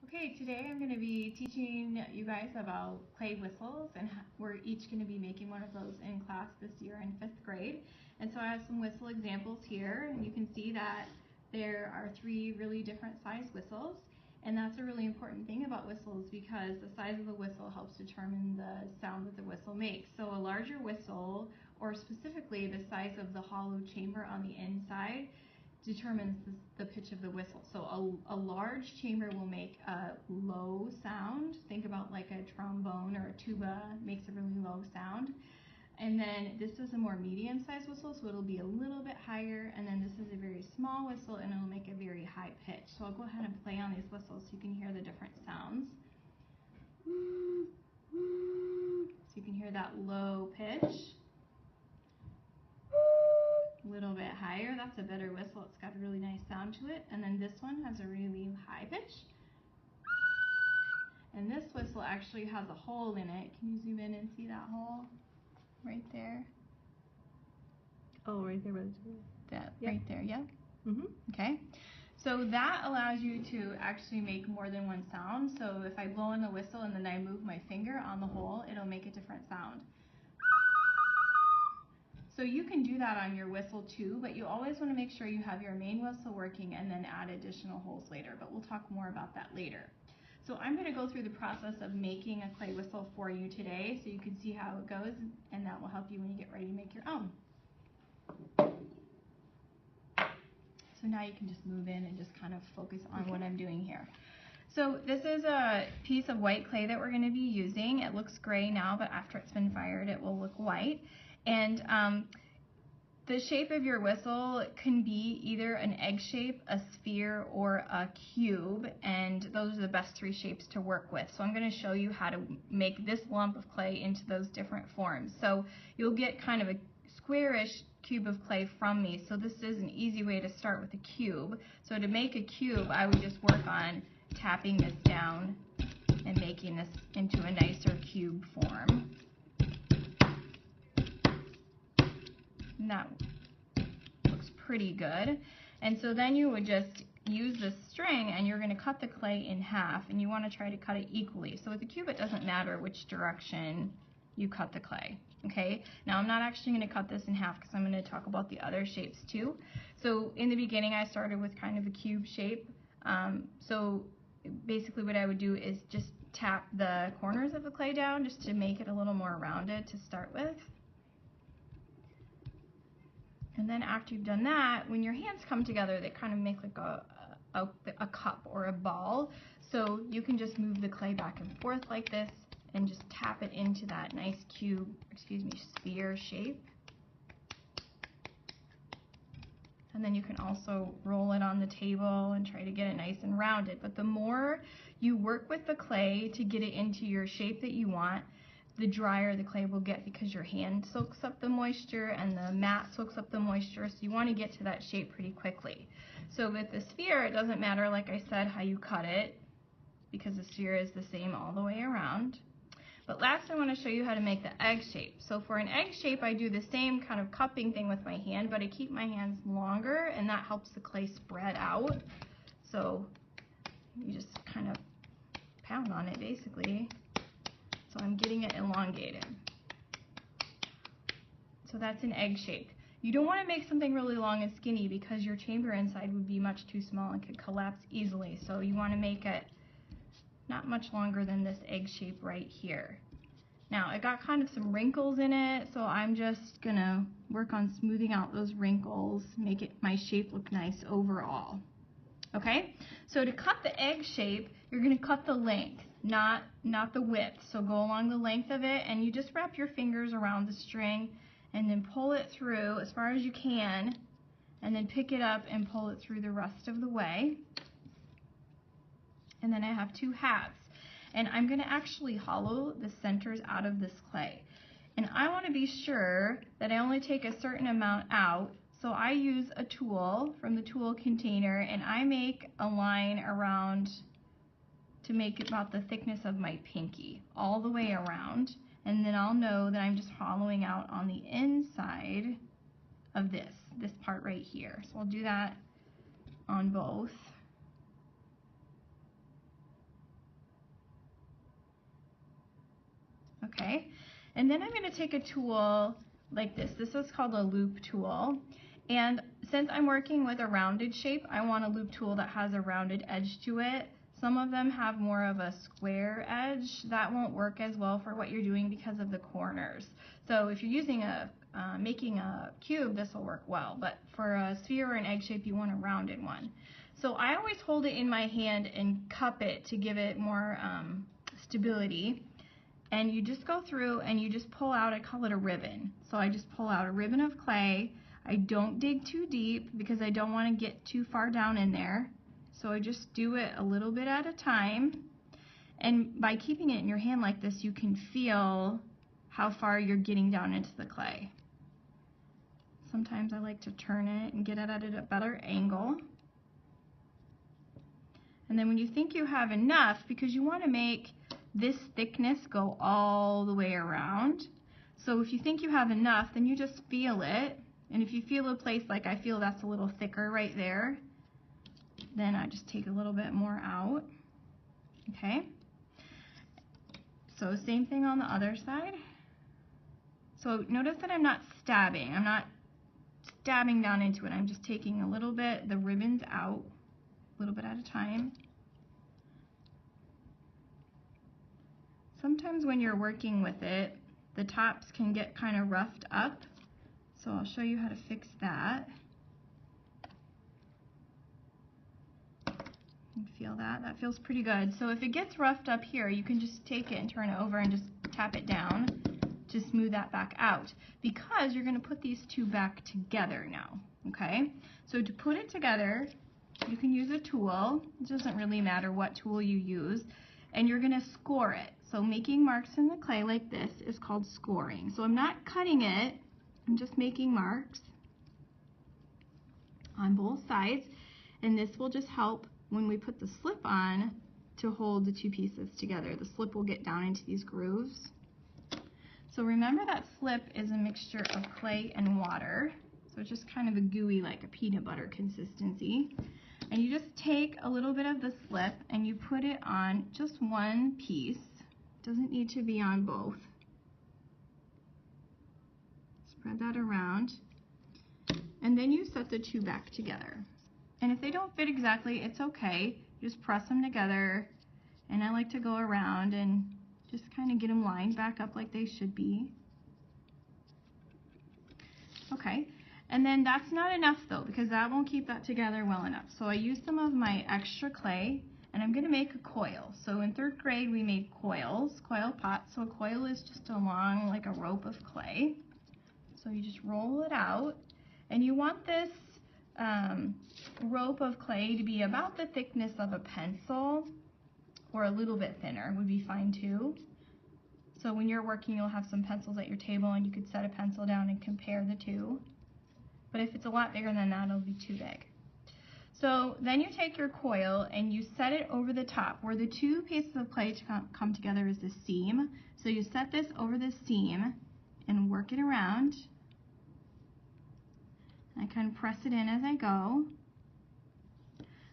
Okay, today I'm going to be teaching you guys about clay whistles, and we're each going to be making one of those in class this year in 5th grade. And so I have some whistle examples here, and you can see that there are 3 really different size whistles. And that's a really important thing about whistles because the size of the whistle helps determine the sound that the whistle makes. So a larger whistle, or specifically the size of the hollow chamber on the inside, determines the pitch of the whistle. So a large chamber will make a low sound. Think about like a trombone or a tuba makes a really low sound. And then this is a more medium-sized whistle, so it'll be a little bit higher. And then this is a very small whistle, and it'll make a very high pitch. So I'll go ahead and play on these whistles so you can hear the different sounds. So you can hear that low pitch. A little bit higher, that's a better whistle. It's got a really nice sound to it. And then this one has a really high pitch. And this whistle actually has a hole in it. Can you zoom in and see that hole? Right there. Oh, right there. That, yep. Right there, yep. Okay. So that allows you to actually make more than one sound. So if I blow in the whistle and then I move my finger on the hole, it'll make a different sound. So you can do that on your whistle too, but you always want to make sure you have your main whistle working and then add additional holes later, but we'll talk more about that later. So I'm going to go through the process of making a clay whistle for you today so you can see how it goes, and that will help you when you get ready to make your own. So now you can just move in and just kind of focus on what I'm doing here. So this is a piece of white clay that we're going to be using. It looks gray now, but after it's been fired it will look white. And the shape of your whistle can be either an egg shape, a sphere, or a cube, and those are the best 3 shapes to work with. So I'm going to show you how to make this lump of clay into those different forms. So you'll get kind of a squarish cube of clay from me. So this is an easy way to start with a cube. So to make a cube, I would just work on tapping this down and making this into a nicer cube form. And that looks pretty good. And so then you would just use this string and you're going to cut the clay in half, and you want to try to cut it equally. So with the cube it doesn't matter which direction you cut the clay. Okay, now I'm not actually going to cut this in half because I'm going to talk about the other shapes too. So in the beginning I started with kind of a cube shape. So basically what I would do is just tap the corners of the clay down just to make it a little more rounded to start with. And then after you've done that, when your hands come together, they kind of make like a cup or a ball. So you can just move the clay back and forth like this and just tap it into that nice sphere shape. And then you can also roll it on the table and try to get it nice and rounded. But the more you work with the clay to get it into your shape that you want, the drier the clay will get because your hand soaks up the moisture and the mat soaks up the moisture, so you want to get to that shape pretty quickly. So with the sphere, it doesn't matter, like I said, how you cut it, because the sphere is the same all the way around. But last I want to show you how to make the egg shape. So for an egg shape, I do the same kind of cupping thing with my hand, but I keep my hands longer, and that helps the clay spread out. So you just kind of pound on it basically. So I'm getting it elongated. So that's an egg shape. You don't want to make something really long and skinny because your chamber inside would be much too small and could collapse easily. So you want to make it not much longer than this egg shape right here. Now it got kind of some wrinkles in it, so I'm just gonna work on smoothing out those wrinkles, make it my shape look nice overall. Okay, so to cut the egg shape, you're gonna cut the length, not the width. So go along the length of it, and you just wrap your fingers around the string and then pull it through as far as you can, and then pick it up and pull it through the rest of the way. And then I have 2 halves, and I'm going to actually hollow the centers out of this clay. And I want to be sure that I only take a certain amount out, so I use a tool from the tool container, and I make a line around to make it about the thickness of my pinky all the way around, and then I'll know that I'm just hollowing out on the inside of this part right here. So I'll do that on both. Okay, and then I'm going to take a tool like this. This is called a loop tool, and since I'm working with a rounded shape, I want a loop tool that has a rounded edge to it. Some of them have more of a square edge. That won't work as well for what you're doing because of the corners. So if you're using making a cube, this will work well, but for a sphere or an egg shape, you want a rounded one. So I always hold it in my hand and cup it to give it more stability. And you just go through and you just pull out, I call it a ribbon. So I just pull out a ribbon of clay. I don't dig too deep because I don't want to get too far down in there. So I just do it a little bit at a time. And by keeping it in your hand like this, you can feel how far you're getting down into the clay. Sometimes I like to turn it and get it at a better angle. And then when you think you have enough, because you want to make this thickness go all the way around. So if you think you have enough, then you just feel it. And if you feel a place like I feel that's a little thicker right there, then I just take a little bit more out. Okay? So same thing on the other side. So notice that I'm not stabbing. I'm not stabbing down into it. I'm just taking a little bit, the ribbons out, a little bit at a time. Sometimes when you're working with it, the tops can get kind of roughed up. So I'll show you how to fix that. You feel that? That feels pretty good. So if it gets roughed up here, you can just take it and turn it over and just tap it down to smooth that back out, because you're going to put these two back together now. Okay? So to put it together, you can use a tool. It doesn't really matter what tool you use. And you're going to score it. So making marks in the clay like this is called scoring. So I'm not cutting it, I'm just making marks on both sides, and this will just help when we put the slip on to hold the two pieces together. The slip will get down into these grooves. So remember that slip is a mixture of clay and water. So it's just kind of a gooey, like a peanut butter consistency. And you just take a little bit of the slip and you put it on just one piece. It doesn't need to be on both. Spread that around. And then you set the two back together. And if they don't fit exactly, it's okay. Just press them together. And I like to go around and just kind of get them lined back up like they should be. Okay. And then that's not enough though, because that won't keep that together well enough. So I used some of my extra clay, and I'm going to make a coil. So in 3rd grade we made coils, coil pots. So a coil is just a long, like a rope of clay. So you just roll it out, and you want this rope of clay to be about the thickness of a pencil, or a little bit thinner would be fine too. So when you're working, you'll have some pencils at your table, and you could set a pencil down and compare the two. But if it's a lot bigger than that, it'll be too big. So then you take your coil and you set it over the top. Where the two pieces of clay come together is the seam. So you set this over the seam and work it around. I kind of press it in as I go.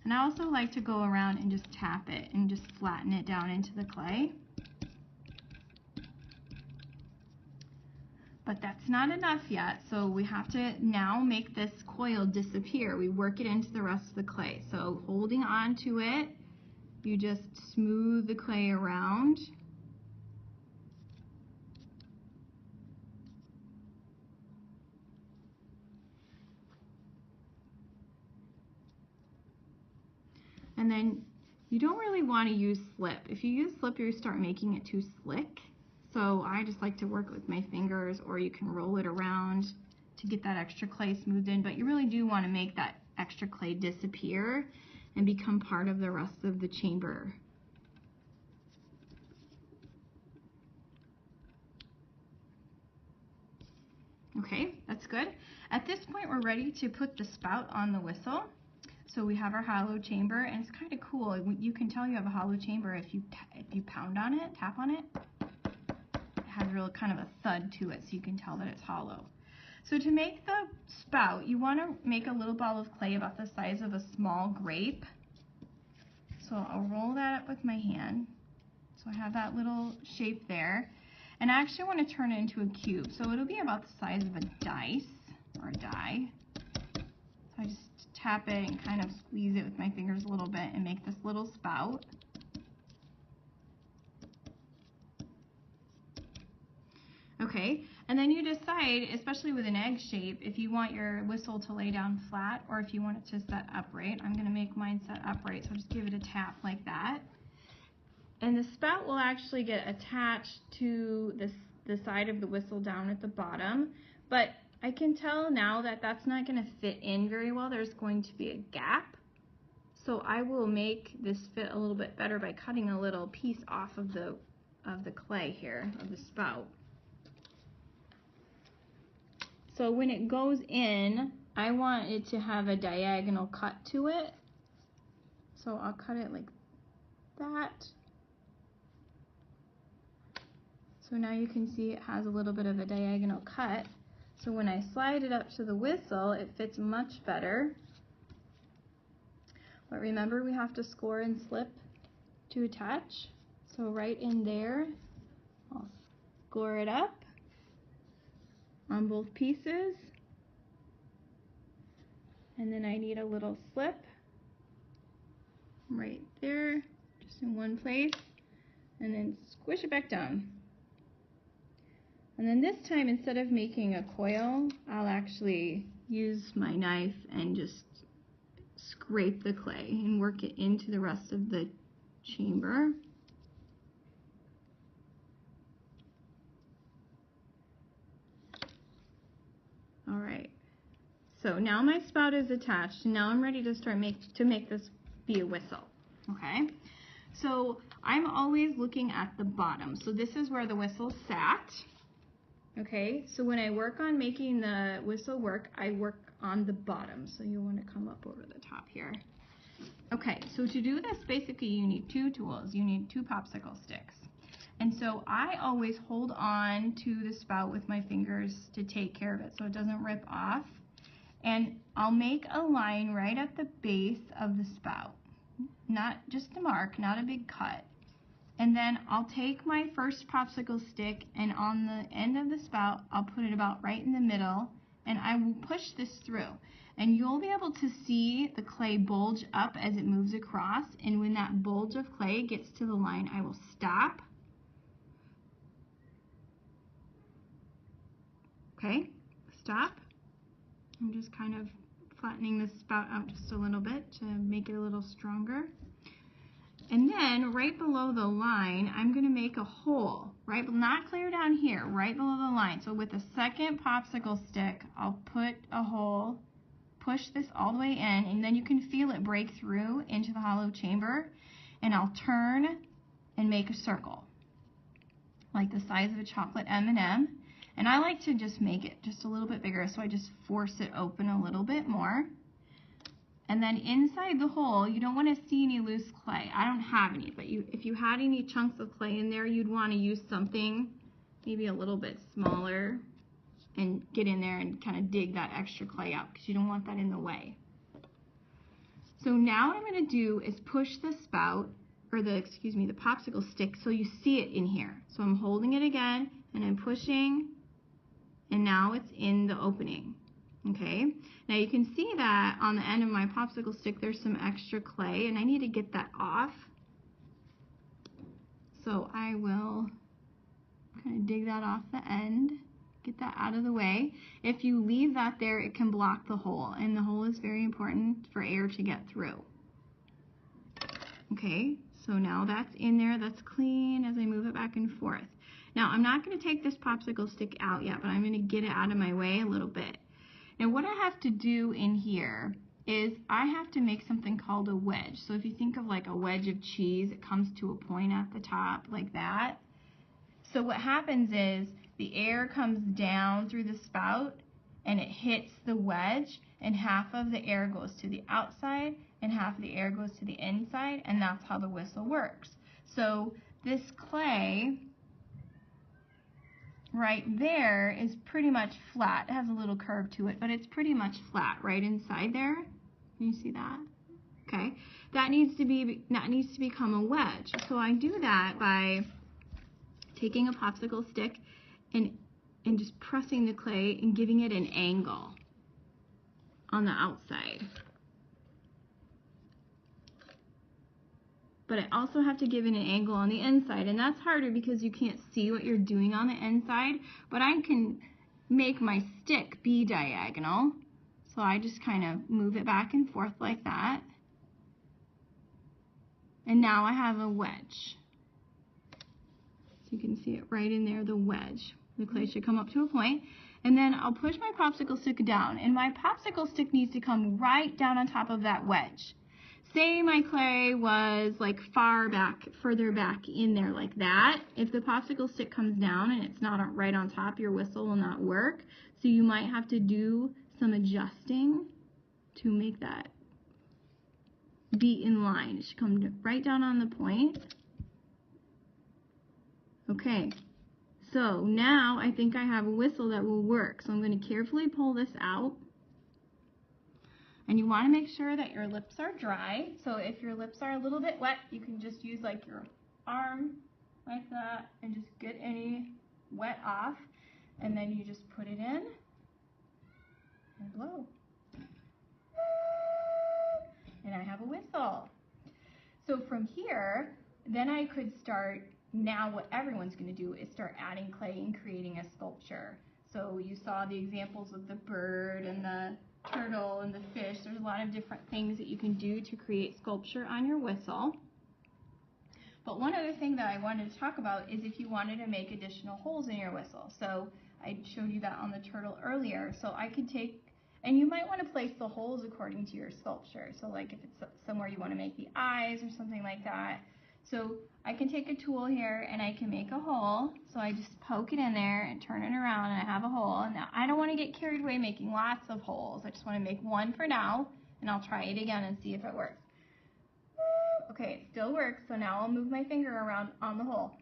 And I also like to go around and just tap it and just flatten it down into the clay. But that's not enough yet, so we have to now make this coil disappear. We work it into the rest of the clay. So holding on to it, you just smooth the clay around. And then you don't really want to use slip. If you use slip, you start making it too slick. So I just like to work with my fingers, or you can roll it around to get that extra clay smoothed in. But you really do want to make that extra clay disappear and become part of the rest of the chamber. Okay, that's good. At this point, we're ready to put the spout on the whistle. So we have our hollow chamber, and it's kind of cool. You can tell you have a hollow chamber if you pound on it, tap on it. It has real kind of a thud to it, so you can tell that it's hollow. So to make the spout, you want to make a little ball of clay about the size of a small grape. So I'll roll that up with my hand. So I have that little shape there. And I actually want to turn it into a cube, so it'll be about the size of a dice or a die. So I just tap it and kind of squeeze it with my fingers a little bit and make this little spout. Okay, and then you decide, especially with an egg shape, if you want your whistle to lay down flat or if you want it to set upright. I'm going to make mine set upright, so just give it a tap like that. And the spout will actually get attached to the side of the whistle down at the bottom, but I can tell now that that's not going to fit in very well. There's going to be a gap. So I will make this fit a little bit better by cutting a little piece off of the clay here, of the spout. So when it goes in, I want it to have a diagonal cut to it. So I'll cut it like that. So now you can see it has a little bit of a diagonal cut. So when I slide it up to the whistle, it fits much better. But remember, we have to score and slip to attach. So right in there, I'll score it up on both pieces. And then I need a little slip right there, just in one place, and then squish it back down. And then this time, instead of making a coil, I'll actually use my knife and just scrape the clay and work it into the rest of the chamber. All right, so now my spout is attached, and now I'm ready to start to make this be a whistle. Okay, so I'm always looking at the bottom. So this is where the whistle sat. Okay, so when I work on making the whistle work, I work on the bottom. So you want to come up over the top here. Okay, so to do this, basically you need two tools. You need two popsicle sticks. And so I always hold on to the spout with my fingers to take care of it so it doesn't rip off. And I'll make a line right at the base of the spout. Not just a mark, not a big cut. And then I'll take my first popsicle stick, and on the end of the spout, I'll put it about right in the middle, and I will push this through. And you'll be able to see the clay bulge up as it moves across, and when that bulge of clay gets to the line, I will stop. Okay, stop. I'm just kind of flattening the spout out just a little bit to make it a little stronger. And then right below the line, I'm going to make a hole, right, not clear down here, right below the line. So with the second popsicle stick, I'll put a hole, push this all the way in, and then you can feel it break through into the hollow chamber. And I'll turn and make a circle, like the size of a chocolate M&M. And I like to just make it just a little bit bigger, so I just force it open a little bit more. And then inside the hole, you don't want to see any loose clay. I don't have any, but if you had any chunks of clay in there, you'd want to use something maybe a little bit smaller and get in there and kind of dig that extra clay out because you don't want that in the way. So now what I'm going to do is push the spout, or the popsicle stick, so you see it in here. So I'm holding it again, and I'm pushing, and now it's in the opening. Okay, now you can see that on the end of my popsicle stick there's some extra clay, and I need to get that off. So I will kind of dig that off the end, get that out of the way. If you leave that there, it can block the hole, and the hole is very important for air to get through. Okay, so now that's in there, that's clean as I move it back and forth. Now I'm not going to take this popsicle stick out yet, but I'm going to get it out of my way a little bit. Now what I have to do in here is I have to make something called a wedge. So if you think of like a wedge of cheese, it comes to a point at the top like that. So what happens is the air comes down through the spout and it hits the wedge, and half of the air goes to the outside and half of the air goes to the inside, and that's how the whistle works. So this clay right there is pretty much flat. It has a little curve to it, but it's pretty much flat right inside there. Can you see that? Okay, that needs to become a wedge. So I do that by taking a popsicle stick and just pressing the clay and giving it an angle on the outside. But I also have to give it an angle on the inside, and that's harder because you can't see what you're doing on the inside, but I can make my stick be diagonal. So I just kind of move it back and forth like that. And now I have a wedge. So you can see it right in there, the wedge. The clay should come up to a point. And then I'll push my popsicle stick down, and my popsicle stick needs to come right down on top of that wedge. Say my clay was like further back in there like that. If the popsicle stick comes down and it's not right on top, your whistle will not work. So you might have to do some adjusting to make that be in line. It should come right down on the point. Okay, so now I think I have a whistle that will work. So I'm going to carefully pull this out. And you want to make sure that your lips are dry. So if your lips are a little bit wet, you can just use like your arm like that and just get any wet off. And then you just put it in and blow. And I have a whistle. So from here, then I could start, now what everyone's going to do is start adding clay and creating a sculpture. So you saw the examples of the bird and the turtle and the fish. There's a lot of different things that you can do to create sculpture on your whistle. But one other thing that I wanted to talk about is if you wanted to make additional holes in your whistle. So I showed you that on the turtle earlier. So I could take, and you might want to place the holes according to your sculpture. So like if it's somewhere you want to make the eyes or something like that. So I can take a tool here and I can make a hole. So I just poke it in there and turn it around and I have a hole. Now I don't want to get carried away making lots of holes. I just want to make one for now and I'll try it again and see if it works. Okay, it still works. So now I'll move my finger around on the hole.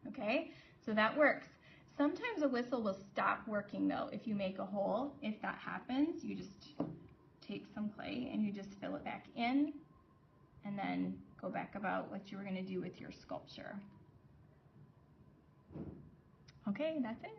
Okay, so that works. Sometimes a whistle will stop working though if you make a hole. If that happens, you just take some clay and you just fill it back in and then go back about what you were going to do with your sculpture. Okay, that's it.